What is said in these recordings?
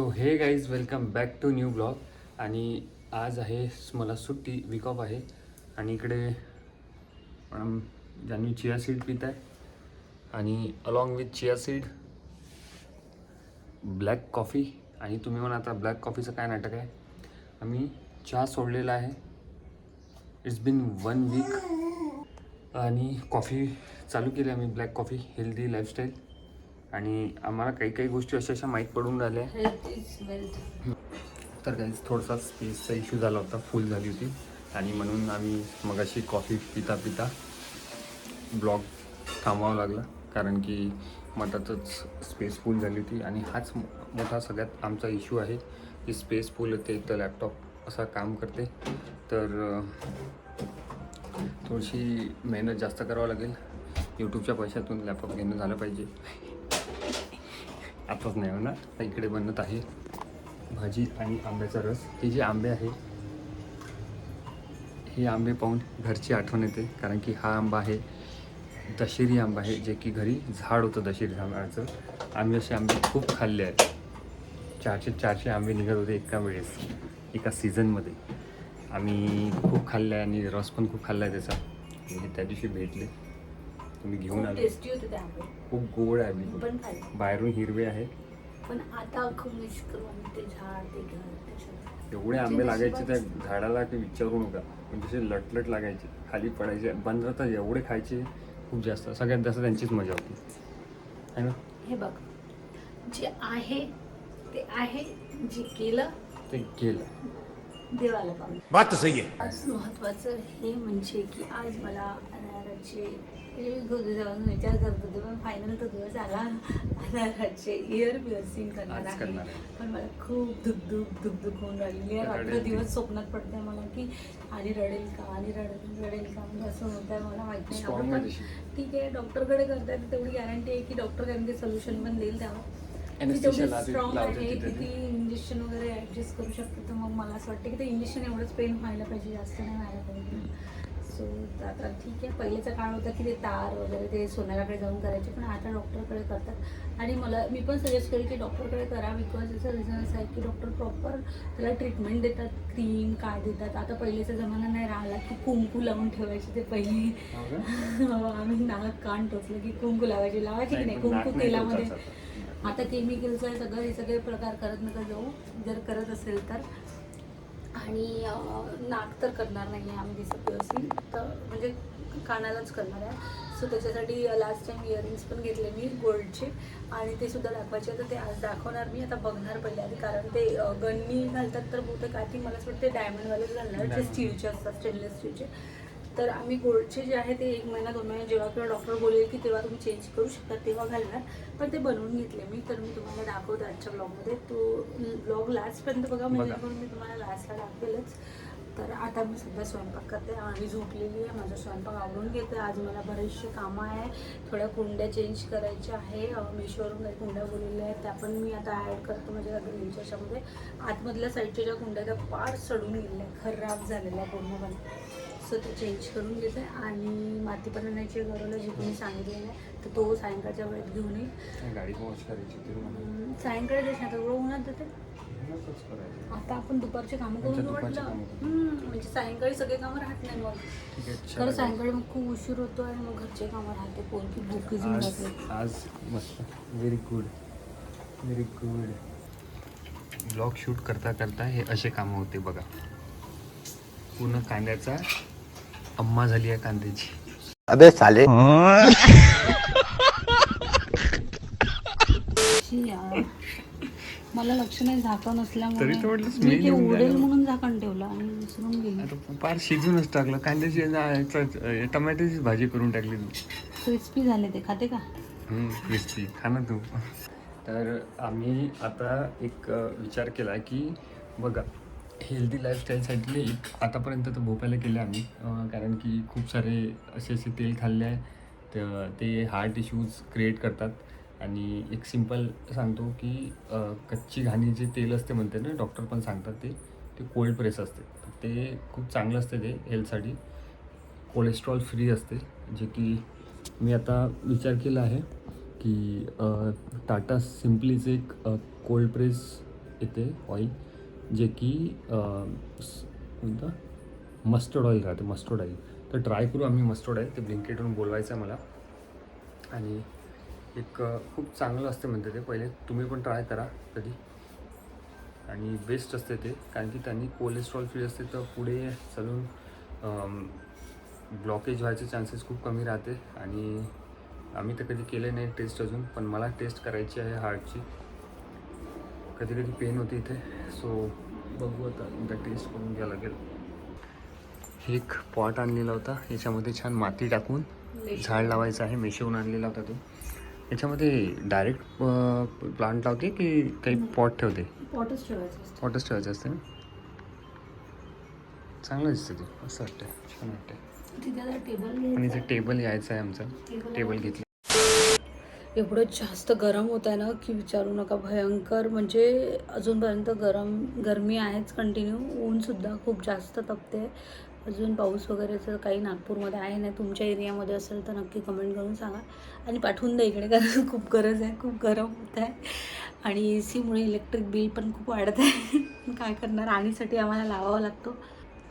So hey guys welcome back to new blog. आणि आज आहे मला सुट्टी, वीक ऑफ आहे. आणि इकडे मॅडम ज्यांनी चिया सीड पित आहे आणि along with chia seed black coffee. आणि तुम्ही म्हणा आता ब्लॅक कॉफीचं काय नाटक आहे. आम्ही चहा सोडलेला आहे. इट्स बिन 1 वीक आणि कॉफी चालू केली आम्ही, ब्लॅक कॉफी, हेल्दी लाईफस्टाईल. आणि आम्हाला काही काही गोष्टी अशा माहीत पडून राहिल्या. तर काहीच थोडासा स्पेसचा इश्यू झाला होता, फुल झाली होती. आणि म्हणून आम्ही मगाशी कॉफी पिता पिता ब्लॉग थांबवावं लागला, कारण की मधातच स्पेस फुल झाली होती. आणि हाच मोठा सगळ्यात आमचा इश्यू आहे की स्पेस फुल येते तर लॅपटॉप असा काम करते. तर थोडीशी मेहनत जास्त करावं लागेल. यूट्यूबच्या पैशातून लॅपटॉप घेणं झालं पाहिजे. आताच नाही होणार. तर इकडे बनत आहे भाजी आणि आंब्याचा रस. हे जे आंबे आहे, हे आंबे पाहून घरची आठवण येते, कारण की हा आंबा आहे दशेरी आंबा आहे, जे की घरी झाड होतं दशेरी आंब्याचं. आम्ही असे आंबे खूप खाल्ले आहेत. 400 आंबे निघत होते एका वेळेस, एका सीझनमध्ये. आम्ही खूप खाल्ले आहे आणि रस पण खूप खाल्ला आहे त्याचा. हे त्या दिवशी भेटले, तुम्ही घेऊन आले. टेस्टी होते ते आंबे, खूप गोड आहे आंबे, पण खाल्ले. बाहेरून हिरवे आहे. पण आता खूप मिस करून ते झाड, ते घर, एवढे आंबे लागायचे त्या झाडाला की विचारू नका. म्हणजे असे लटलट लागायचे, खाली पडायचे. बंद तर एवढे खायचे खूप जास्त. सगळ्यात जास्त त्यांचीच मजा होती, है ना. हे बघ, जे आहे ते आहे, जे केलं ते केलं, देवाला पाहून. बात तो सही है. आज महत्त्वाचं हे म्हणजे की आज मला अनाराचे विचार करत होते, पण फायनल तो दिवस आला. अनाराचे इयर पिअर्सिंग करणार आहे. पण मला खूप दुख होऊन राहिली आहे. रात्र दिवस स्वप्नात पडते मला की आणि रडेल का, आणि रडेल का, म्हणजे असं होत आहे. मला माहिती नाही. पण ठीक आहे, डॉक्टरकडे करतायत तेवढी गॅरंटी आहे की डॉक्टर काही ते सोल्युशन पण देईल. त्यावर स्ट्रॉंग आहे, किती इंजेक्शन वगैरे ॲडजस्ट करू शकते. तर मग मला असं वाटतं की ते इंजेक्शन एवढंच पेन व्हायला पाहिजे, जास्त नाही व्हायला पाहिजे. सो आता ठीक आहे. पहिलेचा काळ होता की ते तार वगैरे ते सोनाराकडे जाऊन करायचे, पण आता डॉक्टरकडे करतात. आणि मी पण सजेस्ट करेन की डॉक्टरकडे करा. बिकॉज याचा रिझन असं आहे की डॉक्टर प्रॉपर त्याला ट्रीटमेंट देतात, क्रीम काय देतात. आता पहिलेचा जमाना नाही राहिला की कुंकू लावून ठेवायचे. ते पहिले आम्ही नाक कान टोचलं की कुंकू लावायचे की नाही, कुंकू तेलामध्ये. आता केमिकलचं आहे हे सगळे प्रकार करत नका जाऊ, जर करत असेल तर. आणि नाक तर करणार नाही आहे आम्ही डिसअपिअर्सिंग, तर म्हणजे कानालाच करणार आहे. सो त्याच्यासाठी लास्ट टाइम इयरिंग्स पण घेतले मी गोल्डचे, आणि ते सुद्धा दाखवायचे. तर ते आज दाखवणार मी. आता बघणार पहिले आधी, कारण ते गन्नी घालतात तर बहुतेक आधी मला असं वाटतं डायमंडवालेच घालणार, जे स्टीलचे असतात, स्टेनलेस स्टीलचे. तर आम्ही गोल्डचे जे आहे ते 1 महिना 2 महिने जेव्हा किंवा डॉक्टर बोलेल की तेव्हा तुम्ही चेंज करू शकता तेव्हा घालणार. पण ते बनवून घेतले मी, तर मी तुम्हाला दाखवते आजच्या ब्लॉगमध्ये. तो ब्लॉग लास्टपर्यंत बघा, म्हणजे पण मी तुम्हाला लास्टला दाखवेलच. तर आता मी सध्या स्वयंपाक करते आणि झोपलेली आहे. माझा स्वयंपाक आवरून घेते. आज मला बरेचसे कामं आहे. थोड्या कुंड्या चेंज करायच्या आहे. मीशोवरून काही कुंड्या बोललेल्या आहेत, त्या पण मी आता ॲड करतो माझ्या ग्रीनच्या याच्यामध्ये. आतमधल्या साईडच्या ज्या कुंड्या त्या फार सडून गेलेल्या, खराब झालेल्या पूर्णपणे. सो ते चेंज करून घेते. आणि माती पण आणायची घराला, जे तुम्ही सांगितलेलं आहे, तर तो सायंकाळच्या वेळेत घेऊन येईल. गाडी वॉश करायची सायंकाळी देश आता एवढं उन्हात जाते. आता आपण दुपारचे कामं करून वाटलं, म्हणजे सायंकाळी सगळे कामं राहत नाही. मग खरं सायंकाळी मग खूप उशीर होतो आणि मग घरचे कामं राहते, पोरकी भूक घेऊन जाते. आज मस्त, व्हेरी गुड. ब्लॉग शूट करता करता हे असे कामं होते बघा. पूर्ण कांद्याचा अम्मा झाली आहे कांद्याची. अबे साले. मला लक्ष नाही झाकण असल्यामुळे, तरी तर म्हटलं मी स्मेल ते येऊन उडेल राहिलं. म्हणून झाकण ठेवलं आणि विसरून गेली. आता फार शिजूनच टाकलं कांद्याची, टमॅटोची भाजी करून टाकली तू. क्रिस्पी झाले ते, खाते का? क्रिस्पी, खा ना तू. तर आम्ही आता एक विचार केला की बघा, हेल्दी लाईफस्टाईलसाठी एक आतापर्यंत तर भोपायला केलं आम्ही, कारण की खूप सारे असे तेल खाल्ले आहे तर ते हार्ट इश्यूज क्रिएट करतात. आणि एक सिंपल सांगतो की कच्ची घाणी जे तेल असते म्हणते ना, डॉक्टर पण सांगतात ते कोल्ड प्रेस असते. ते खूप चांगलं असते ते हेल्थसाठी. कोलेस्ट्रॉल फ्री असते, जे की मी आता विचार केला आहे की टाटा सिम्पलीचं एक कोल्ड प्रेस येते ऑइल, जे की कोणतं मस्टर्ड ऑइल राहते, मस्टर्ड ऑइल. तर ट्राय करू आम्ही मस्टर्ड ऑइल. ते ब्लिंकिटवरून बोलवायचं आहे मला. आणि एक खूप चांगलं असते म्हणते ते. पहिले तुम्ही पण ट्राय करा कधी. आणि बेस्ट असते ते, कारण की त्यांनी कोलेस्ट्रॉल फ्री असते, तर पुढे चालून ब्लॉकेज व्हायचे चान्सेस खूप कमी राहते. आणि आम्ही तर कधी केले नाही टेस्ट अजून, पण मला टेस्ट करायची आहे हार्टची. कधी कधी पेन होते इथे, सो बघू आता एकदा टेस्ट करून घ्यावं लागेल. एक पॉट आणलेला होता, याच्यामध्ये छान माती टाकून झाड लावायचं आहे. मेशेहून आणलेला होता तो. याच्यामध्ये डायरेक्ट प्लांट लावते की काही पॉट ठेवते? पॉटच ठेवायचं असतं. पॉटच ठेवायचं असते ना. चांगलं दिसतं ते, असं वाटतं, छान वाटतं. तिथे आता टेबल आणि इथे टेबल यायचं आहे आमचं. टेबल घेतलं. एवढं जास्त गरम होत आहे ना की विचारू नका. भयंकर, म्हणजे अजूनपर्यंत गरमी आहेच कंटिन्यू. ऊनसुद्धा खूप जास्त तपते. अजून पाऊस वगैरेचं काही नागपूरमध्ये आहे नाही. तुमच्या एरियामध्ये असेल तर नक्की कमेंट करून सांगा आणि पाठवून द्या इकडे, कारण खूप गरज आहे. खूप गरम होत आहे आणि ए सीमुळे इलेक्ट्रिक बिल पण खूप वाढत आहे. काय करणार, आणीसाठी आम्हाला लावावा लागतो.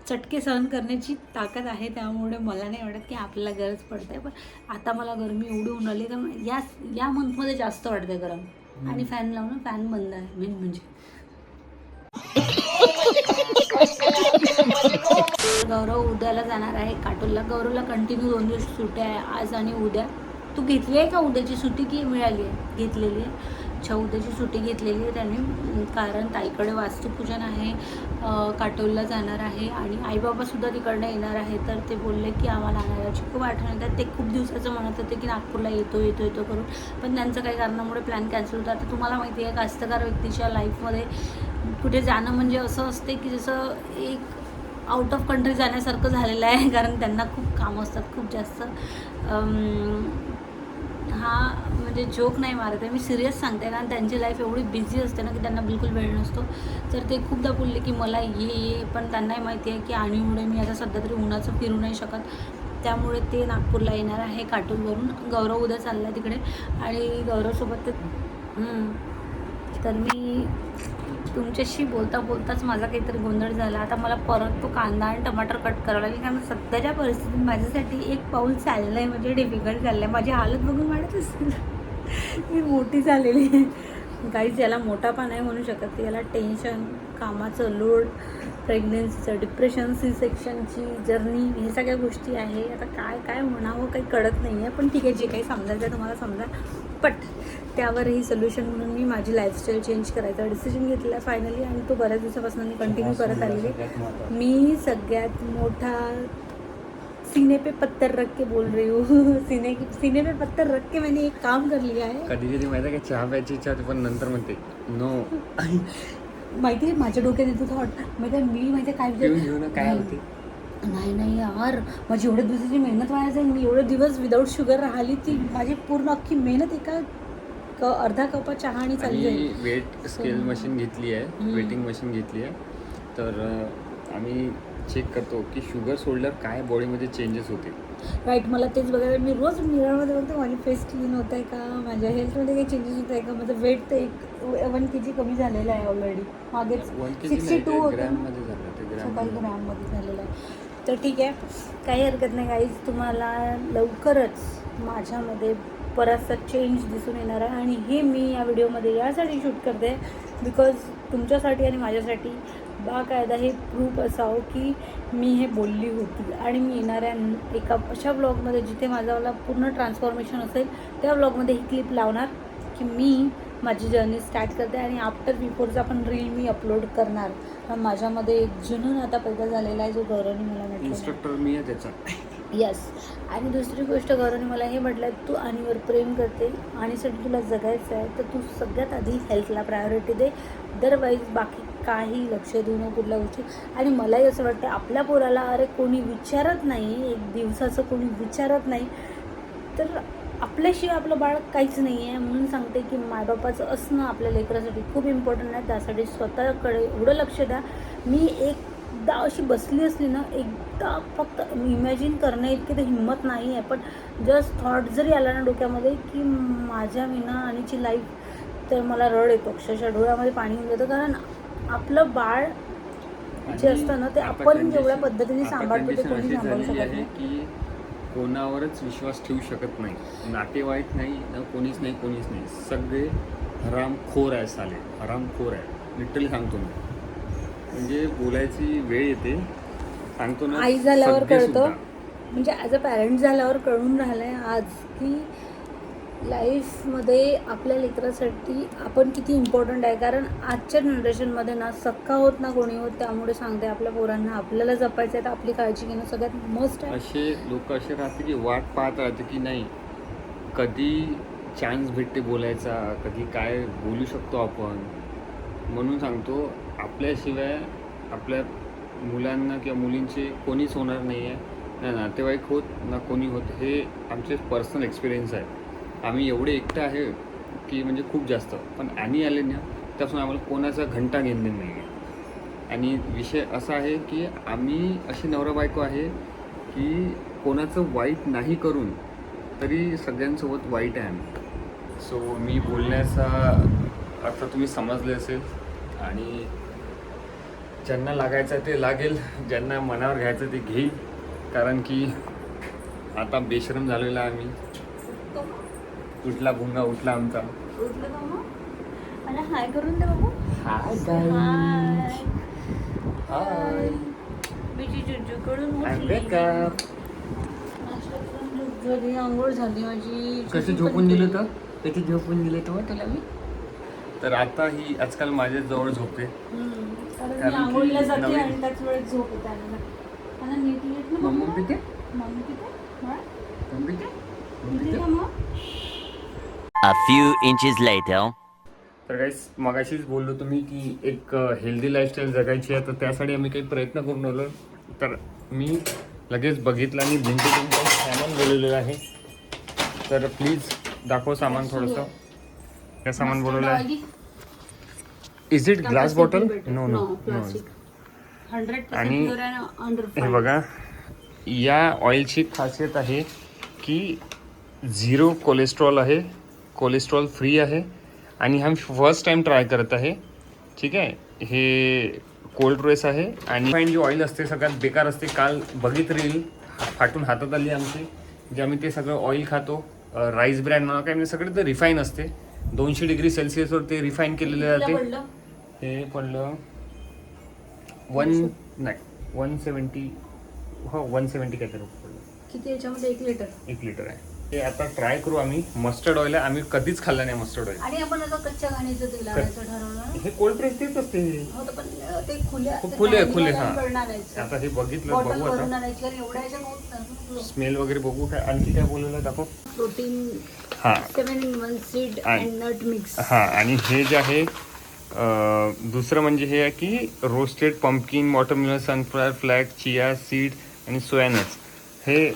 चटके सहन करण्याची ताकद आहे, त्यामुळे मला नाही वाटत की आपल्याला गरज पडते. पण आता मला गरमी एवढी उन्हाळी, तर या मंथमध्ये जास्त वाटते गरम. आणि फॅन लावणं, फॅन बंद आहे मेन म्हणजे. गौरव उद्याला जाणार आहे काटोलला. गौरवला कंटिन्यू 2 दिवस सुट्ट्या आहे, आज आणि उद्या. तू घेतली आहे का उद्याची सुट्टी की मिळाली आहे? घेतलेली आहे. अच्छा, उद्याची सुट्टी घेतलेली आहे त्याने, कारण ताईकडे वास्तुपूजन आहे. काटोलला जाणार आहे आणि आईबाबासुद्धा तिकडनं येणार आहे. तर ते बोलले की आम्हाला आणायची खूप आठवण येतात. ते खूप दिवसाचं म्हणत होते की नागपूरला येतो करून, पण त्यांचं काही कारणामुळे प्लॅन कॅन्सल होता. आता तुम्हाला माहिती आहे, कास्तकार व्यक्तीच्या लाईफमध्ये कुठे जाणं म्हणजे असं असते की जसं एक आउट ऑफ कंट्री जाण्यासारखं झालेलं आहे, कारण त्यांना खूप कामं असतात, खूप जास्त. हा म्हणजे जोक नाही मारत आहे, मी सिरियस सांगते, कारण त्यांची लाईफ एवढी बिझी असते ना की त्यांना बिलकुल वेळ नसतो. तर ते खूपदा बोलले की मला ये, पण त्यांनाही माहिती आहे की आणीमुळे मी आता सध्या तरी उन्हाचं फिरू नाही शकत. त्यामुळे ते नागपूरला येणार आहे काटोलवरून. गौरव उद्या चालला आहे तिकडे आणि गौरवसोबत ते तर मी तुमच्याशी बोलताच माझा काहीतरी गोंधळ झाला. आता मला परत तो कांदा आणि टमाटर कट करावा लागेल, कारण सध्याच्या परिस्थितीत माझ्यासाठी एक पाऊल चाललं आहे म्हणजे डिफिकल्ट चाललं आहे. माझी हालत बघून वाटत असेल मी मोठी झालेली आहे. काहीच याला मोठापा नाही म्हणू शकत. याला टेन्शन, कामाचं लोड, प्रेग्नन्सीचं डिप्रेशन, सी सेक्शनची जर्नी, हे सगळ्या गोष्टी आहे. आता काय म्हणावं काही कळत नाही आहे. पण ठीक आहे, जे काही समजायचं आहे तुम्हाला समजा. बट त्यावरही सोल्युशन म्हणून मी माझी लाईफस्टाईल चेंज करायचा डिसिजन घेतला आहे फायनली, आणि तो बऱ्याच दिवसापासून मी कंटिन्यू करत आलेली आहे. मी सगळ्यात मोठा सीने पे पत्थर रख के बोल रही हूँ. सीने पे पत्थर रख के मैंने एक काम कर लिया है. कधी कधी माहिती आहे का, चहा प्यायची इच्छा होती, पण नंतर म्हणते नो. माहिती आहे माझ्या डोक्यात येतो थॉट, माहिती आहे मी माहिती आहे काय घेऊ ना काय होते. नाही यार, माझी एवढ्या दिवसाची मेहनत वाया जाईल. मी एवढे दिवस विदाऊट शुगर राहिली, ती माझी पूर्ण अख्खी मेहनत एका अर्धा कपा चहा आणि चालली जाईल. वेट स्केल मशीन घेतली आहे, वेटिंग मशीन घेतली आहे. तर आम्ही चेक करतो की शुगर सोडल्यावर काय बॉडीमध्ये चेंजेस होते. राईट, मला तेच बघायला. मी रोज मिररमध्ये बघते माझी फेस क्लीन होत आहे का, माझ्या हेल्थमध्ये काही चेंजेस होत आहे का. माझं वेट तर 1 kg कमी झालेलं आहे ऑलरेडी. मागेच 62 होतं, ग्रॅममध्ये झालं ते, ग्रॅममध्ये झालेलं आहे. तर ठीक आहे, काही हरकत नाही गाईज. तुम्हाला लवकरच माझ्यामध्ये बराचसा चेंज दिसून येणार आहे. आणि हे मी या व्हिडिओमध्ये यासाठी शूट करते बिकॉज तुमच्यासाठी आणि माझ्यासाठी बाकायदा हे प्रूफ असावं की मी हे बोलली होती. आणि मी येणाऱ्या एका अशा ब्लॉगमध्ये जिथे माझावाला पूर्ण ट्रान्सफॉर्मेशन असेल, त्या ब्लॉगमध्ये ही क्लिप लावणार की मी माझी जर्नी स्टार्ट करते. आणि आफ्टर बिफोरचा पण रील मी अपलोड करणार. कारण माझ्यामध्ये एक जुनून आता पैदा झालेला आहे, जो गौरवने मला म्हटलं. इन्स्ट्रक्टर मी आहे त्याचा. यस. आणि दुसरी गोष्ट, गौरवने मला हे म्हटलं, तू आणीवर प्रेम करते, आणीसाठी तुला जगायचं आहे, तर तू सगळ्यात आधी हेल्थला प्रायोरिटी दे. अदरवाईज बाकी काही लक्ष देऊ नको कुठल्या गोष्टी. आणि मलाही असं वाटतं, आपल्या पोराला अरे कोणी विचारत नाही, एक दिवसाचं कोणी विचारत नाही, तर आपल्याशिवाय आपलं बाळ काहीच नाही आहे. म्हणून सांगते की मायबापाचं असणं आपल्या लेकरासाठी खूप इम्पॉर्टंट आहे. त्यासाठी स्वतःकडे एवढं लक्ष द्या. मी एकदा अशी बसली असली ना, एकदा फक्त इमॅजिन करणं इतकी तर हिंमत नाही आहे, पण जस्ट थॉट जरी आला ना डोक्यामध्ये की माझ्या विना आणीची लाईफ तर मला रड येतो, अक्षरशः डोळ्यामध्ये पाणी येऊन जातं. कारण आपलं बाळ जे असतं ना ते आता आपण condition- जेवढ्या पद्धतीने आता सांभाळतो ते condition कोणी अशी सांभाळू झालेली शकत आहे नाही. की कोणावरच विश्वास ठेवू शकत नाही. नातेवाईक नाही ना, कोणीच नाही. सगळे हरामखोर आहे, साले हरामखोर आहे, लिटरली सांगतो मी. म्हणजे बोलायची वेळ येते, सांगतो ना. आई झाल्यावर सगळे कळतं, सुद्धा. म्हणजे ॲज अ पॅरेंट झाल्यावर कळून राहिलं आहे आज की लाईफमध्ये आपल्या लेकरासाठी आपण किती इम्पॉर्टंट आहे. कारण आजच्या जनरेशनमध्ये ना सख्खा होत ना कोणी होत, त्यामुळे सांगते आपल्या पोरांना आपल्याला जपायचं आहे तर आपली काळजी घेणं सगळ्यात मस्ट आहे. असे लोक असे राहते की वाट पाहत राहते की नाही कधी चान्स भेटते बोलायचा, कधी काय बोलू शकतो आपण. म्हणून सांगतो आपल्याशिवाय आपल्या मुलांना किंवा मुलींचे कोणीच होणार नाही आहे, ना नातेवाईक होत ना कोणी होत. हे आमचे पर्सनल एक्सपिरियन्स आहे. आम्ही एवढे एकटं आहे की म्हणजे खूप जास्त, पण आणि आले ना त्यापासून आम्हाला कोणाचा घंटा घेणं नाही आहे. आणि विषय असा आहे की आम्ही अशी नवरा बायको आहे की कोणाचं वाईट नाही करून तरी सगळ्यांसोबत वाईट आहे आम्ही. सो मी बोलण्याचा अर्थ तुम्ही समजले असेल, आणि ज्यांना लागायचं ते लागेल, ज्यांना मनावर घ्यायचं ते घेईल. कारण की आता बेशरम झालेला आम्ही. उठला भुंगा उठला आमचा. उठलं का मग? मला हाय करून दे बाबू. हाय हाय बीची जुजूकडून नाश्ता करून झोप झाली, आंघोळ झाली माझी. कशी झोपून दिलं तर त्याची झोपून दिलं तर तुला मी. तर आता ही आजकाल माझ्या जवळ झोपते. कारण कारण मी की आंघोळीला जाते नवीन- आणि त्याच वेळेस झोप येते आणि मला नीट नीट ना मम्मी मम्मा. पिते मम्मी पिते बाळ? मम्मी पिते पिते का मग? A few inches later. तर काहीच मगाशीच बोललो तुम्ही की एक हेल्दी लाईफस्टाईल जगायची आहे, तर त्यासाठी आम्ही काही प्रयत्न करून आलो. तर मी लगेच बघितलं आणि ब्लिंकिटून काही सामान बोलवलेलं आहे. तर प्लीज दाखव सामान थोडंसं. काय सामान बोलवलं आहे? Is it glass bottle? No no no. आणि हे बघा, या ऑइलची खासियत आहे की 0 कोलेस्ट्रॉल आहे, कोलेस्ट्रॉल फ्री आहे. आणि हा फर्स्ट टाइम ट्राय करत आहे. ठीक आहे, हे कोल्ड प्रेस आहे. आणि फाईन जी ऑइल असते सगळ्यात बेकार असते. काल बघित रील फाटून हातात आली आमची, जे आम्ही ते सगळं ऑइल खातो. राईस ब्रँड म्हणा काय, म्हणजे सगळे ते रिफाईन असते. 200 डिग्री सेल्सिअसवर ते रिफाईन केलेले जाते. हे पडलं 170. हो 170 काहीतरी पडलं. किती याच्यामध्ये? 1 लिटर. 1 लिटर आहे. ते आता ट्राय करू आम्ही. मस्टर्ड ऑइल आहे, आम्ही कधीच खाल्लं नाही मस्टर्ड ऑइल. आणि आपण आता कच्च्या घाणीचं तेल आणायचं ठरवलं. हे कोल्ड प्रेस तेच असते. हो तर पण ते खुले खुले हा. आणायचं. आता हे बघितलं, बॉटल बघू भरून आता आणायचं कारण एवढ्या ह्याच्यात होत नाही. स्मेल वगैरे बघू. काय आणखी काय बोललेलं दाखव. प्रोटीन हां 7 in 1 seed and nut mix. हां. आणि हे जे आहे दुसरं म्हणजे हे आहे की roasted pumpkin, watermelon, sunflower flax, chia seed आणि सोया नट्स. हे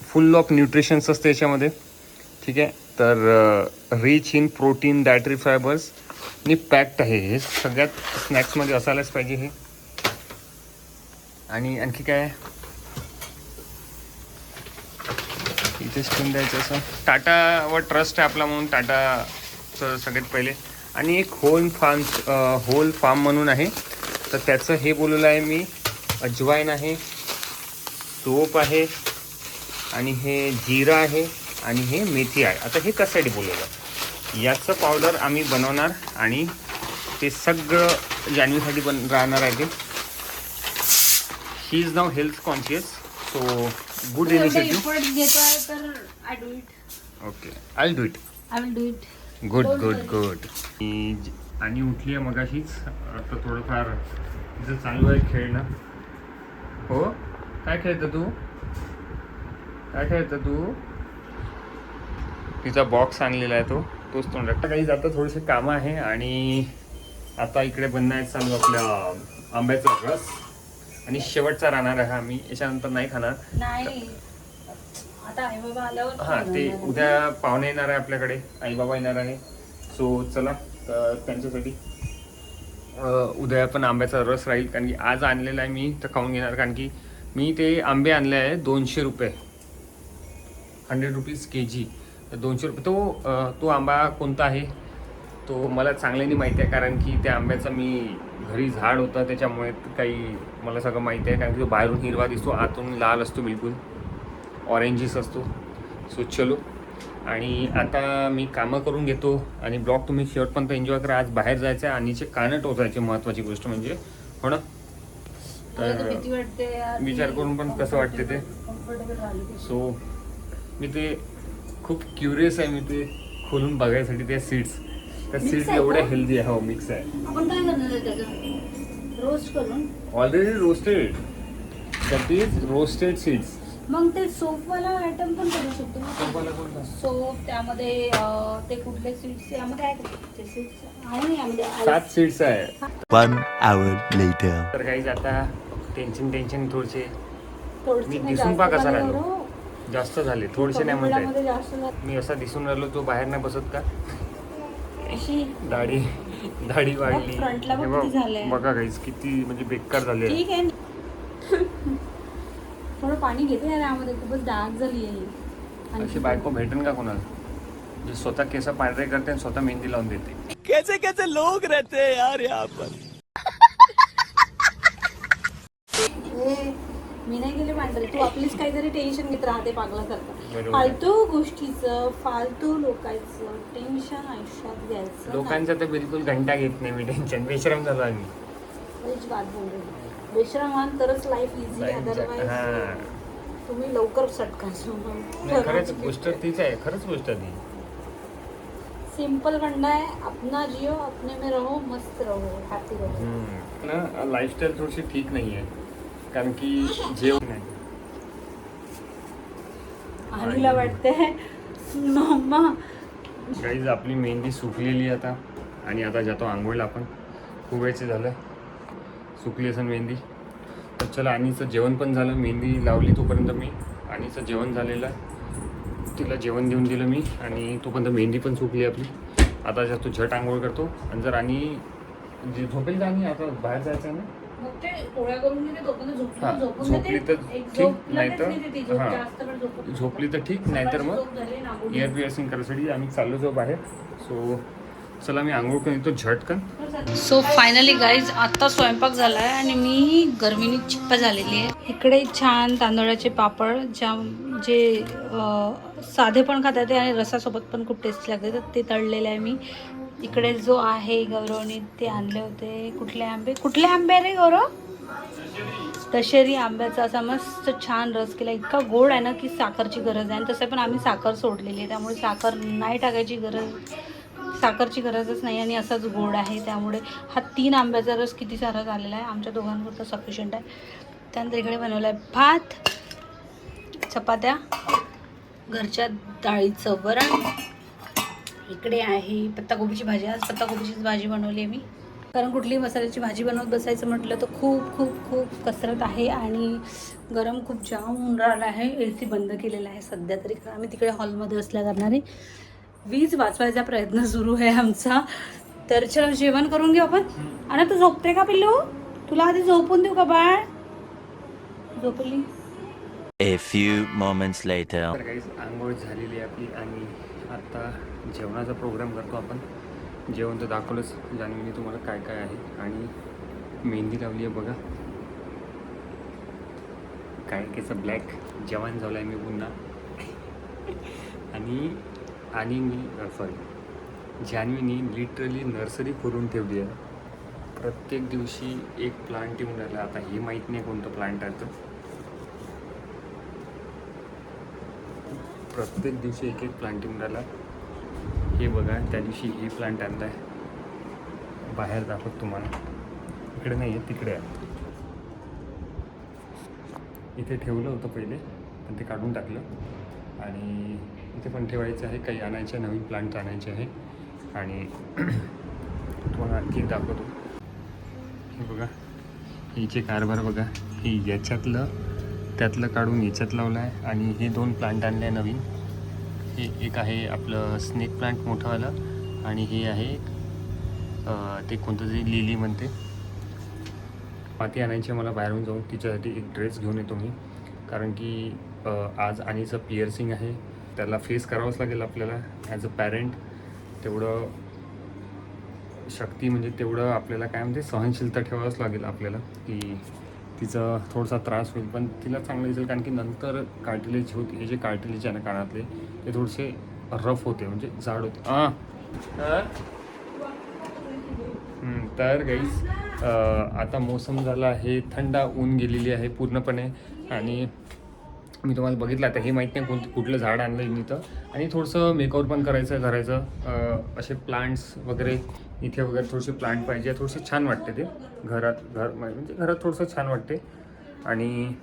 फुल ऑफ न्यूट्रिशन्स असते याच्यामध्ये. ठीक आहे, तर rich in protein, dietary fibres आणि पॅक्ड आहे. हे सगळ्यात स्नॅक्समध्ये असायलाच पाहिजे हे. आणि आणखी काय आहे इथे स्पून द्यायचं असं. टाटावर ट्रस्ट आहे आपला म्हणून टाटाचं सगळ्यात पहिले. आणि एक होल फार्म म्हणून आहे, तर त्याचं हे बोललेलं आहे मी. अजवाईन आहे, सोप आहे, आणि हे जिरा आहे, आणि हे मेथी आहे. आता हे कशासाठी बोललेलं, याचं पावडर आम्ही बनवणार आणि ते सगळं जान्हवीसाठी राहणार आहे. ते she is now health conscious, so good initiative. Okay, I do it. Good good good. आणि उठली आहे मगाशीच. आता थोडंफार तिचं चालू आहे खेळणं. हो, काय खेळतं तू? काय खेळतं तू? तिचा बॉक्स आणलेला आहे तोच तोंड. आता काही जातं, थोडेसे कामं आहे. आणि आता इकडे बनायचं चालू आपल्या आंब्याचा रस. आणि शेवटचा राहणार आहे आम्ही, याच्यानंतर नाही खाणार. नाही आता आई बाबा आल्यावर. हां, ते उद्या पाहुणे येणार आहे आपल्याकडे, आई बाबा येणार आहे. सो चला त्यांच्यासाठी उद्या पण आंब्याचा रस राहील. कारण की आज आणलेला आहे मी, तर खाऊन घेणार. कारण की मी ते आंबे आणले आहे 200 रुपये, 100 रुपीज kg. तर 200 रुपये. तो आंबा कोणता आहे तो मला चांगल्याने माहिती आहे, कारण की त्या आंब्याचा मी घरी झाड होतं त्याच्यामुळे काही मला सगळं माहिती आहे, कारण की तो बाहेरून हिरवा दिसतो, आतून लाल असतो, बिलकुल ऑरेंजिस असतो. सो चलो, आणि आता मी कामं करून घेतो आणि ब्लॉग तुम्ही शेवटपर्यंत एन्जॉय करा. आज बाहेर जायचं आहे, आणीचे कानं टोचायचे, महत्त्वाची गोष्ट म्हणजे, हो ना. तर भीती वाटते यार, विचार करून पण कसं वाटते ते. कम्फर्टेबल राहिली. सो मी ते खूप क्युरियस आहे, मी ते खोलून बघायसाठी त्या सीट्स. त्या Mix सीट्स आहे एवढ्या का? हेल्दी आहे. हो, मिक्स आहे. आपण काय करणार आहे त्याचं? रोस्ट करून already roasted, that is roasted seeds. मग ते सोपवाला आयटम पण करू शकतो ना. कोणता कोणता? सोप, त्यामध्ये ते कुठले सीड्स यामध्ये आहे का? ते सीड्स आहे ना यामध्ये? 7 सीड्स आहे. 1 hour later. तर काही आता टेन्शन थोडसे थोडंसं मी नाही, दिसून जास्त पहा कसा झालं राहिलो. बरं. जास्त झाले, थोडेसे नाही कमी म्हणताय. वेळामध्ये जास्त झालं. मी असा दिसून राहिलो, तो बाहेर नाही बसत का? अशी दाढी वाढली. फ्रंटला बघ हे किती झालंय. बघा गाईस, किती म्हणजे बेकार झाले. ठीक आहे. थोडं पाणी घेते यार यामध्ये, खूपच डार्क झाली आहे. अशी बायको भेटेन का कोणाला, जे स्वतः केस पांढरे करते आणि स्वतः मेहंदी लावून देते. कैसे लोग रहते हैं यार यहाँ पर. मी नाही गेले पांढरे, तू आपलीच काहीतरी टेन्शन घेत राहते पागलासारखं. बरोबर. फालतू गोष्टीचं, फालतू लोकांचं टेन्शन आयुष्यात घ्यायचं लोकांचं तर बिलकुल घंटा घेत नाही मी, टेन्शन. बेशरम झालो आम्ही. नाही. बात बोल रही. बेशरम व्हाल तरच लाईफ इझी, अदरवाईज हा. तुम्ही लवकर सटका. नाही, खरंच गोष्ट तीच आहे, खरंच गोष्ट ती. सिंपल फंडा है, अपना जियो, अपने में रहो, मस्त रहो, हॅपी रहो. ना लाईफस्टाईल थोडीशी ठीक नाही आहे, कारण की जेवण नाही. आईला वाटते मम्मा. गाईज आपली मेहंदी सुकलेली आता, आणि आता जातो आंघोळीला आपण. खूप वेळचे झालं, सुकली असेल मेहंदी. तर चला, आणीचं जेवण पण झालं, मेहंदी लावली तोपर्यंत मी. आणीचं जेवण झालेलं आहे, तिला जेवण देऊन दिलं मी, आणि तोपर्यंत मेहंदी पण सुकली आपली. आता जातो झट आंघोळ करतो, आणि जर आणि जे झोपेल आणि आता बाहेर जायचं आहे ना. मग ते पोळ्या करून घेते, तोपर्यंत हां, झोपली तर ठीक, नाहीतर हां, हां झोपली तर ठीक, नाहीतर मग इयर पिअर्सिंग करायसाठी आम्ही चाललो जाऊ बाहेर. सो चला, मी आंघोळ करून येतो झटकन. सो फायनली गाईज, आत्ता स्वयंपाक झाला आहे आणि मी गरमीने चिप्पा झालेली आहे. इकडे छान तांदळाचे पापड, जे साधे पण खाता येते आणि रसासोबत पण खूप टेस्टी लागते, तर ते तळलेले आहे मी. इकडे जो आहे गौरवने ते आणले होते, कुठले आंबे रे गौरव? दशेरी आंब्याचा असा मस्त छान रस केला. इतका गोड आहे ना की साखरची गरज आहे, आणि तसं पण आम्ही साखर सोडलेली आहे, त्यामुळे साखर नाही टाकायची साखरची गरजच नाही, आणि असाच गोड आहे. त्यामुळे हा 3 आंब्याचा रस किती सारा झालेला आहे, आमच्या दोघांपुरता सफिशियंट आहे. त्यानंतर इकडे बनवला आहे भात, चपात्या, घरच्या डाळीचं वरण. इकडे आहे पत्ताकोबीची भाजी. आज पत्ताकोबीचीच भाजी बनवली आहे मी, कारण कुठलीही मसाल्याची भाजी बनवत बसायचं म्हटलं तर खूप खूप खूप कसरत आहे, आणि गरम खूप जाम होऊन राहिला आहे. AC बंद केलेला आहे सध्या तरी, कारण आम्ही तिकडे हॉलमध्ये असल्या कारणाने वीज वाचवायचा प्रयत्न सुरू आहे आमचा. तर चला जेवण करून घेऊ आपण. आणि तू झोपते का पिल्लू? तुला आधी झोपून देऊ का बाळ? झोपली? A few moments later. तर काहीच आंघोळ झालेली आहे आपली, आणि आता जेवणाचा प्रोग्राम करतो आपण. जेवण तर दाखवलंच जान्हवीने तुम्हाला काय काय आहे, आणि मेहंदी लावली आहे बघा. काय केसं ब्लॅक, जवान झालं आहे मी पुन्हा. आणि मी जान्हवीने लिटरली नर्सरी करून ठेवली आहे. प्रत्येक दिवशी एक प्लांट येऊन राहिला. आता हे माहीत नाही कोणतं प्लांट आहे, तर प्रत्येक दिवशी एक प्लांट येऊन राहिला. हे बघा, त्या दिवशी हे प्लांट आणला आहे, बाहेर दाखवत तुम्हाला. इकडे नाही आहे, तिकडे आहे. इथे ठेवलं होतं पहिले, पण ते काढून टाकलं. आणि इथे पण ठेवायचं आहे, काही आणायचे, नवीन प्लांट आणायचे आहे. आणि तुम्हाला आणखी दाखवतो. हे बघा, हिचे कारभार बघा. ही त्यातलं काढून याच्यात लावलं आहे, आणि हे 2 प्लांट आणले आहे नवीन. हे एक आहे आपलं स्नेक प्लांट मोठंवालं, आणि हे आहे ते कोणतं तरी लिली म्हणते. माती आणायची मला बाहेरून जाऊन, तिच्यासाठी एक ड्रेस घेऊन येतो मी, कारण की आज आणीचं पिअर्सिंग आहे, त्याला फेस करावंच लागेल आपल्याला ॲज अ पॅरेंट. तेवढं शक्ती म्हणजे तेवढं आपल्याला काय म्हणते सहनशीलता ठेवावंच लागेल आपल्याला, की तिचा थोडासा त्रास होईल पण तिला चांगलं दिसेल. कारण की नंतर कार्टिलेज होते, हे जे कार्टिलेज आहे ना कानातले ते थोडेसे रफ होते म्हणजे जाड होते. तर गाईस आता मोसम झाला आहे थंड, ऊन गेलेली आहे पूर्णपणे. आणि मी तुम्हाला बघितलं आता हे माहीत नाही कुठलं झाड आणलं आहे मी इथं. आणि थोडंसं मेकओवर पण करायचं आहे घराचं. असे प्लांट्स वगैरे इथे वगैरे थोडेसे प्लांट पाहिजे, थोडेसे छान वाटते ते घर म्हणजे घरात थोडंसं छान वाटते. आणि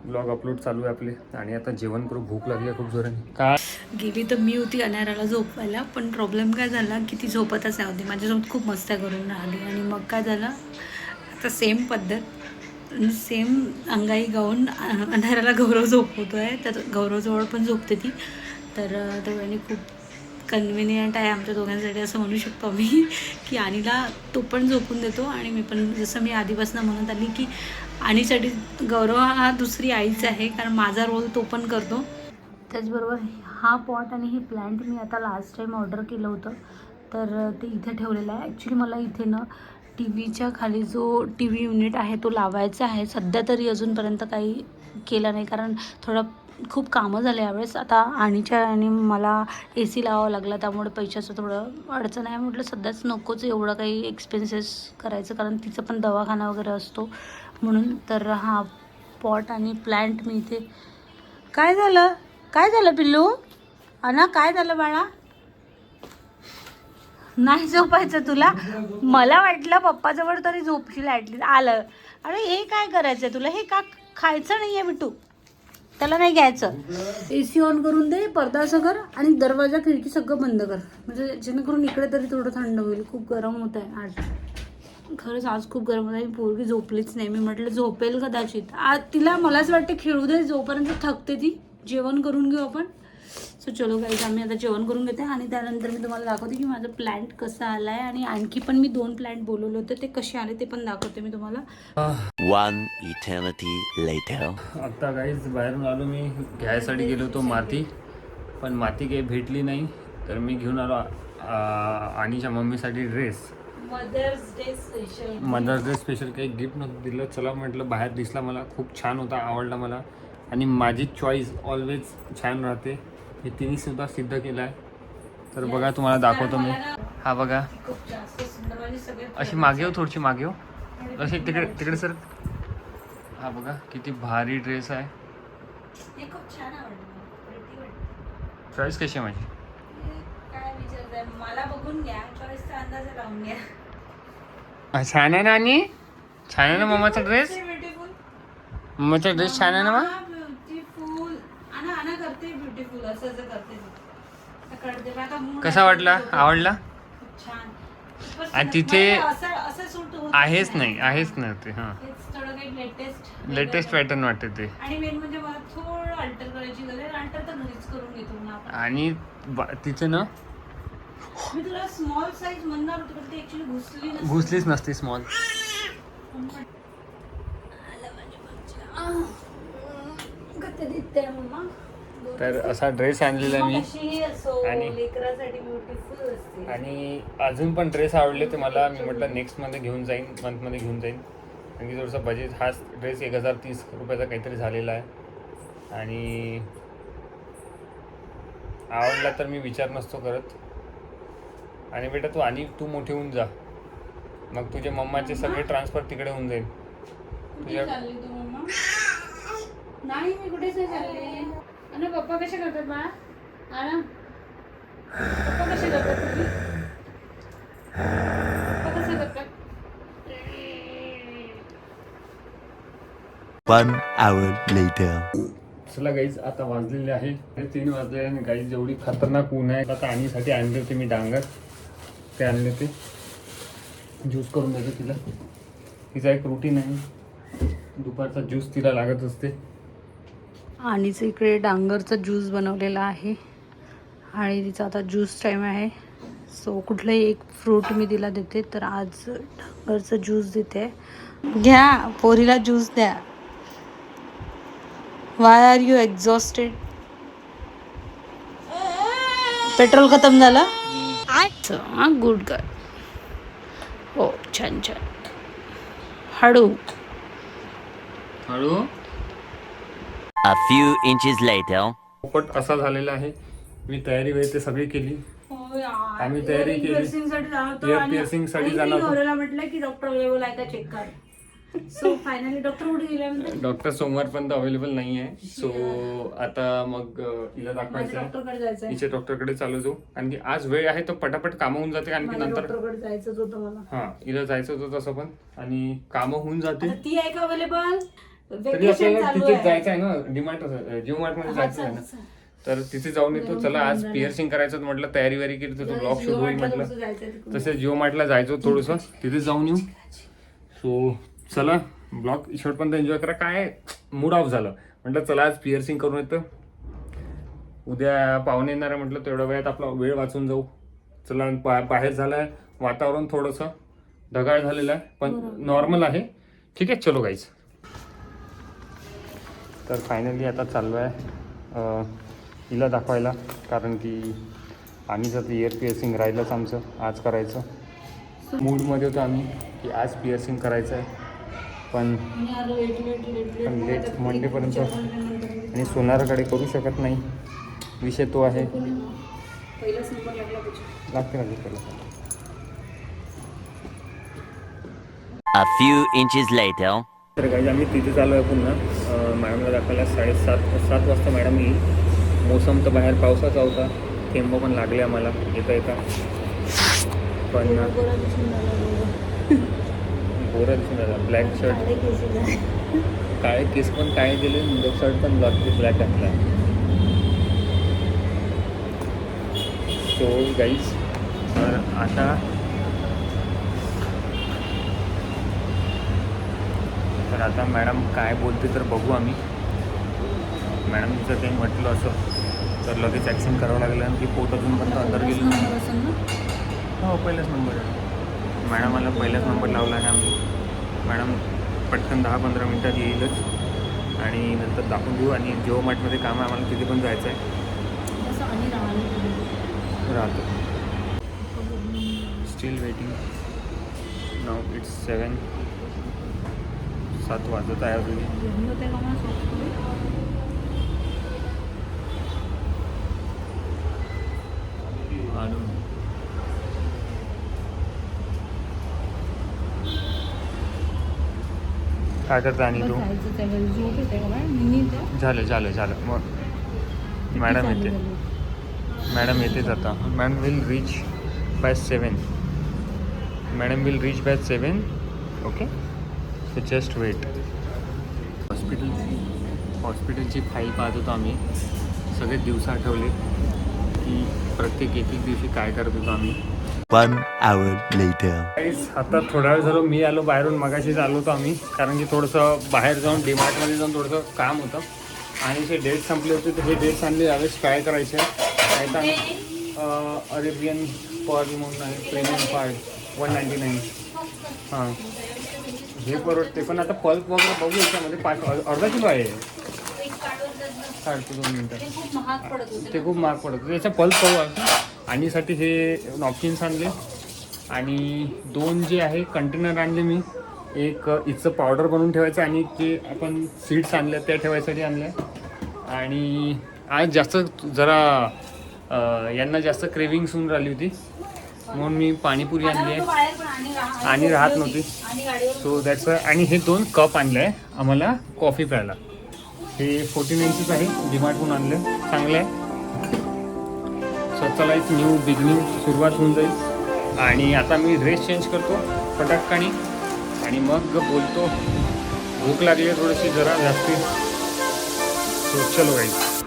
ब्लॉग अपलोड चालू आहे आपले. आणि आता जेवण करू, भूक लागली खूप जोराने. काय गेली तर मी होती अनाराला झोपवायला, पण प्रॉब्लेम काय झाला की ती झोपतच नाही होती, माझ्यासोबत खूप मस्त्या करून राहिली. आणि मग काय झालं, आता सेम पद्धत सेम अंगाई गाऊन अनाराला गौरव झोपवतो आहे. तर गौरवजवळ पण झोपते ती. तर दोघांनी खूप कन्व्हिनियंट आहे आमच्या दोघांसाठी असं म्हणू शकतो आम्ही, की आणीला तो पण झोपून देतो आणि मी पण. जसं मी आधीपासून म्हणत आली की आणीसाठी गौरव हा दुसरी आईच आहे, कारण माझा रोल तो पण करतो. त्याचबरोबर हा पॉट आणि ही प्लांट मी आता लास्ट टाईम ऑर्डर केलं होतं, तर ते इथे ठेवलेलं आहे. ॲक्च्युली मला इथे ना टी व्हीच्या खाली जो टी व्ही युनिट आहे तो लावायचा आहे. सध्या तरी अजूनपर्यंत काही केलं नाही, कारण खूप कामं झाले यावेळेस. आता आणीच्या आणि मला ए सी लावावं लागला, त्यामुळे पैशाचं थोडं अडचण आहे. म्हटलं सध्याच नकोच एवढं काही एक्सपेन्सेस करायचं, कारण तिचं पण दवाखाना वगैरे असतो म्हणून. तर हा पॉट आणि प्लांट मी इथे. काय झालं पिल्लू? अना काय झालं बाळा? नाही झोपायचं तुला? मला वाटलं पप्पाजवळ तरी झोपशील ॲटलीस्ट. आलं. अरे हे काय करायचं तुला? हे का खायचं नाही आहे बिट्टू, त्याला नाही घ्यायचं. ए सी ऑन करून दे, पडदा असं कर आणि दरवाजा खिडकी सगळं बंद कर, म्हणजे जेणेकरून इकडे तरी थोडं थंड होईल. खूप गरम होत आहे आज, खरंच आज खूप गरम होत आहे. पोरगी झोपलीच नाही. मी म्हटलं झोपेल कदाचित आज, तिला मलाच वाटते खेळू दे जोपर्यंत थकते ती. जेवण करून घेऊ आपण. सो चलो गाईज, आम्ही आता जेवण करून घेते आणि त्यानंतर मी तुम्हाला दाखवते की माझं प्लांट कसं आलं आहे. आणि आणखी पण मी 2 प्लांट बोलवले होते, ते कसे आले ते पण दाखवते मी तुम्हाला. One eternity later. आत्ता गाईज बाहेरून आलो, मी घ्यायसाठी गेलो होतो माती, पण माती काही भेटली नाही. तर मी घेऊन आलो आणीच्या मम्मीसाठी ड्रेस. मदर्स डे स्पेशल काही गिफ्ट नव्हतं दिलं. चला म्हटलं, बाहेर दिसला मला, खूप छान होता, आवडला मला. आणि माझी चॉईस ऑलवेज छान राहते, हे तिने सुद्धा सिद्ध केलं आहे. तर बघा तुम्हाला दाखवतो मी. हा बघा, अशी मागे हो, थोडीशी मागे हो, अशी तिकडे सर. हा बघा किती भारी ड्रेस आहे. खूप छान आवडलं. चॉईस कशी आहे माझी? काय विचारताय? मला बघून घ्या, चॉईसचा अंदाज लावून घ्या. छान आहे ना? आणि छान आहे ना मम्माचा ड्रेस? मम्माचा ड्रेस छान आहे ना? मग ब्युटिफुल. आणा करते ब्युटिफुल, असं करते. कसा वाटला? आवडला? छान. आणि तिथे असं सूट होत आहेच नाही ते. हां, थोडं काही लेटेस्ट पॅटर्न वाटते ते. आणि मेन म्हणजे मला थोडं अल्टर करायची गरज आहे. अल्टर तर घरीच करून घेतो ना आपण. आणि तिथे ना मी तुला स्मॉल साईज म्हणणार होते, पण ती ऍक्च्युली घुसलीच नसते स्मॉल. तर असा ड्रेस आणलेला मी. आणि अजून पण ड्रेस आवडले ते मला. मी म्हटलं मंथमध्ये घेऊन जाईन. कारण की थोडंसं बजेट, हा ड्रेस 1030 रुपयाचा काहीतरी झालेला आहे. आणि आवडला तर मी विचार नसतो करत. आणि बेटा तू मोठी होऊन जा, मग तुझ्या मम्माचे सगळे ट्रान्सफर तिकडे होऊन जाईल. तुझ्या नाही, मी कुठेच नाही चालले. आणि पप्पा कसे करतात बा? पप्पा कसे करतात तुम्ही? पप्पा कसे करतात? One hour later. चला गाईज, आता वाजलेले आहे 3 वाजले. आणि गाईज जेवढी खतरनाक ऊन आहे. आता आणीसाठी आणले होते मी डांगर, ते आणले होते. ज्यूस करून देतो तिला. तिचा एक रुटीन आहे, दुपारचा ज्यूस तिला लागत असते. आणीचं इकडे डांगरचा ज्यूस बनवलेला आहे आणि तिचा आता ज्यूस टाईम आहे. सो कुठलंही एक फ्रूट मी तिला देते, तर आज डांगरचा ज्यूस देते. घ्या, पोरीला ज्यूस द्या. Why are you exhausted? Petrol खतम झालं? Good girl. हो छान छान. हळू. हळू. A few inches later. पोपट असा झालेला आहे. मी तयारी वगैरे ते सगळी केली. आम्ही तयारी केली. Ear piercing साठी जाणार होतो. म्हटलं की डॉक्टर अवेलेबल आहे का चेक कर. सो फायनली डॉक्टर कुठे गेले म्हणजे डॉक्टर सोमवारपर्यंत अवेलेबल नाही आहे. सो आता मग हिला दाखवायचं डॉक्टरकडे जायचं आहे. हिच्या डॉक्टरकडे चालू जाऊ. कारण की आज वेळ आहे तर पटापट कामं होऊन जाते. कारण की नंतर डॉक्टरकडे जायचंच होतं मला. हा हिला जायचं होतं तसं पण आणि कामं होऊन जाते. आता ती आहे का अवेलेबल. तरी आपल्याला तिथेच जायचं आहे ना. डीमार्ट जिओ मार्ट मध्ये जायचं आहे ना. तर तिथे जाऊन येतो. चला आज पिअर्सिंग करायचं म्हटलं तयारी वारी केली तर ब्लॉग शूट होईल म्हटलं. तसे जिओ मार्टला जायचं थोडंसं तिथे जाऊन येऊ. सो चला ब्लॉग शेवटपर्यंत एन्जॉय करा. काय मूड ऑफ झालं म्हटलं चला आज पिअर्सिंग करून येतं. उद्या पाहुणे येणार आहे म्हटलं तेवढ्या वेळात आपला वेळ वाचून जाऊ. चला बाहेर झालंय वातावरण थोडंसं ढगाळ झालेलं आहे पण नॉर्मल आहे. ठीक आहे चलो गाईज. तर फायनली आता चाललो आहे हिला दाखवायला. कारण की आम्ही जर इयर पिअर्सिंग राहिलंच आमचं आज करायचं. मूडमध्ये होतो आम्ही की आज पिअर्सिंग करायचं आहे पण लेट मंडेपर्यंत आणि सोनाराकडे करू शकत नाही. विषय तो आहे. लागते A few inches later. तर काही आम्ही तिथे चालू आहे पुन्हा मॅडमला दाखवायला. 7:30 वाजता मॅडम येईल. मोसम तर बाहेर पावसाचा होता. थेंब पण लागले आम्हाला येता पण गोरा दिसून आला. ब्लॅक शर्ट काळे केस पण काळे दिले. शर्ट पण ब्लॅक घातला. सो गाईज तर आता मॅडम काय बोलते तर बघू आम्ही. मॅडम जर काही म्हटलं असं तर लगेच ॲक्शन करावं लागलं. आणि ती पोट अजूनपर्यंत अंदर गेली. हो पहिलाच नंबर आहे. मॅडमला पहिलाच नंबर लावला आहे आम्ही. मॅडम पटकन 10-15 मिनटात येईलच आणि नंतर दाखवून देऊ. आणि जिओ मार्टमध्ये काम आहे आम्हाला तिथे पण जायचं आहे. राहतो. Steel waiting. नाव इट्स 7 वाजत आहे अजून. काय करता आणि तू झालं मग मॅडम येतेच आता. Madam will reach by 7. Okay so just wait. हॉस्पिटलची फाईल पाहत होतो आम्ही. सगळे दिवस आठवले की प्रत्येक एक दिवशी काय करत होतो आम्ही. 1 hour later. आता थोडा वेळ झालो मी आलो बाहेरून. मगाशीच आलो होतो आम्ही कारण की थोडंसं बाहेर जाऊन डीमार्टमध्ये जाऊन थोडंसं काम होतं आणि ते डेट संपले होते. तर हे डेट्स आणले यावेळेस काय करायचे नाही तर आम्ही अरेबियन पर्ल म्हणून आहे प्रीमियम पार्ट 199. हां हे परवडते पण आता पल्प वगैरे बघू याच्यामध्ये अर्धा किलो आहे. 2 मिनटं ते खूप महाग पडत होतं. याचा पल्प पाहू. आणि साठी हे नॉपकिन्स आणले आणि 2 जे आहे कंटेनर आणले मी. एक इथचं पावडर बनवून ठेवायचं आणि जे आपण सीड्स आणले त्या ठेवायसाठी आणले. आणि आज जास्त जरा यांना जास्त क्रेविंग्स होऊन राहिली होती म्हणून मी पाणीपुरी आणली आहे आणि राहत नव्हती. सो दॅट्स आणि हे 2 कप आणले आहे आम्हाला कॉफी प्यायला. हे 14 इंचेस आहे. डीमार्टहून आणले. चांगलं आहे. स्वतःला एक न्यू बिगनिंग सुरुवात होऊन जाईल. आणि आता मी ड्रेस चेंज करतो पटकन आणि मग बोलतो. भूक लागली आहे थोडीशी जरा जास्ती. सो चलो गाईज.